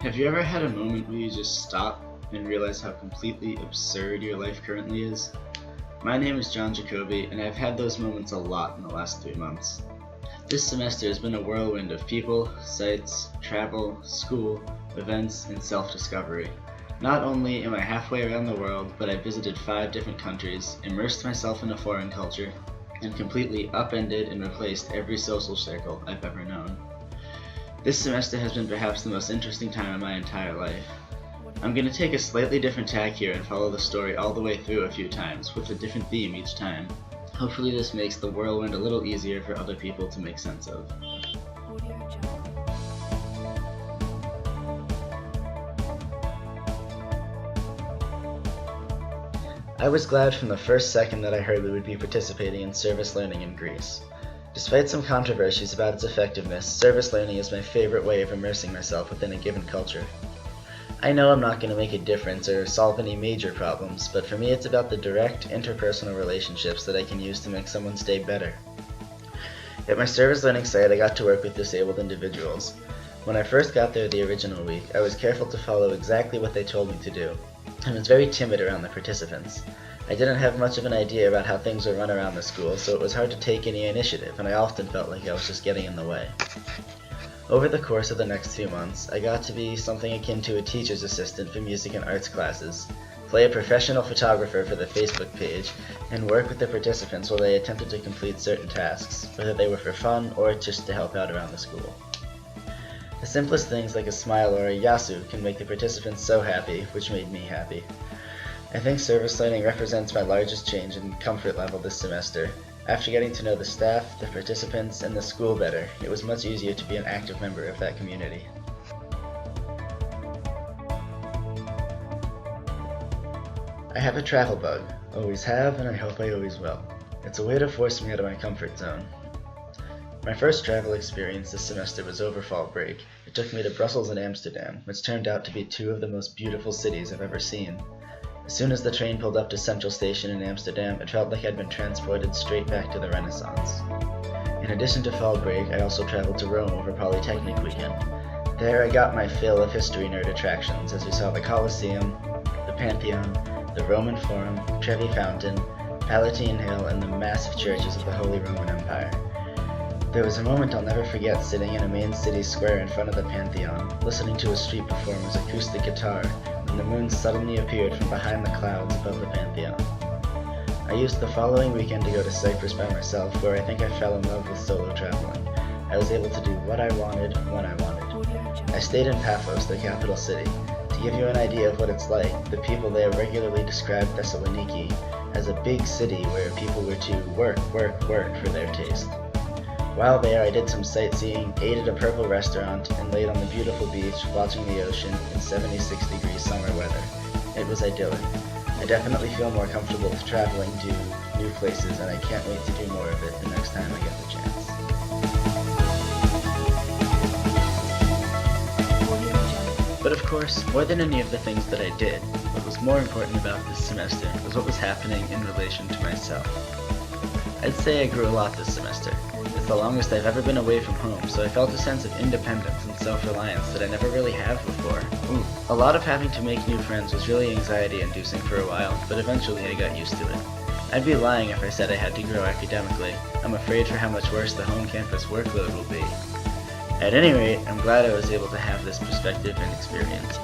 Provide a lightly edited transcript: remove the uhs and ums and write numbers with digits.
Have you ever had a moment where you just stop and realize how completely absurd your life currently is? My name is John Jacoby, and I've had those moments a lot in the last 3 months. This semester has been a whirlwind of people, sights, travel, school, events, and self-discovery. Not only am I halfway around the world, but I visited 5 different countries, immersed myself in a foreign culture, and completely upended and replaced every social circle I've ever known. This semester has been perhaps the most interesting time of my entire life. I'm going to take a slightly different tack here and follow the story all the way through a few times, with a different theme each time. Hopefully this makes the whirlwind a little easier for other people to make sense of. I was glad from the first second that I heard we would be participating in service learning in Greece. Despite some controversies about its effectiveness, service learning is my favorite way of immersing myself within a given culture. I know I'm not going to make a difference or solve any major problems, but for me it's about the direct, interpersonal relationships that I can use to make someone's day better. At my service learning site, I got to work with disabled individuals. When I first got there the original week, I was careful to follow exactly what they told me to do, and was very timid around the participants. I didn't have much of an idea about how things were run around the school, so it was hard to take any initiative, and I often felt like I was just getting in the way. Over the course of the next few months, I got to be something akin to a teacher's assistant for music and arts classes, play a professional photographer for the Facebook page, and work with the participants while they attempted to complete certain tasks, whether they were for fun or just to help out around the school. The simplest things like a smile or a yasu can make the participants so happy, which made me happy. I think service learning represents my largest change in comfort level this semester. After getting to know the staff, the participants, and the school better, it was much easier to be an active member of that community. I have a travel bug. Always have, and I hope I always will. It's a way to force me out of my comfort zone. My first travel experience this semester was over fall break. It took me to Brussels and Amsterdam, which turned out to be 2 of the most beautiful cities I've ever seen. As soon as the train pulled up to Central Station in Amsterdam, it felt like I'd been transported straight back to the Renaissance. In addition to fall break, I also traveled to Rome over Polytechnic weekend. There I got my fill of history nerd attractions as we saw the Colosseum, the Pantheon, the Roman Forum, Trevi Fountain, Palatine Hill, and the massive churches of the Holy Roman Empire. There was a moment I'll never forget sitting in a main city square in front of the Pantheon, listening to a street performer's acoustic guitar, when the moon suddenly appeared from behind the clouds above the Pantheon. I used the following weekend to go to Cyprus by myself, where I think I fell in love with solo traveling. I was able to do what I wanted, when I wanted. I stayed in Paphos, the capital city. To give you an idea of what it's like, the people there regularly describe Thessaloniki as a big city where people were to work for their taste. While there, I did some sightseeing, ate at a purple restaurant, and laid on the beautiful beach watching the ocean in 76-degree summer weather. It was idyllic. I definitely feel more comfortable with traveling to new places, and I can't wait to do more of it the next time I get the chance. But of course, more than any of the things that I did, what was more important about this semester was what was happening in relation to myself. I'd say I grew a lot this semester. It's the longest I've ever been away from home, so I felt a sense of independence and self-reliance that I never really have before. A lot of having to make new friends was really anxiety-inducing for a while, but eventually I got used to it. I'd be lying if I said I had to grow academically. I'm afraid for how much worse the home campus workload will be. At any rate, I'm glad I was able to have this perspective and experience.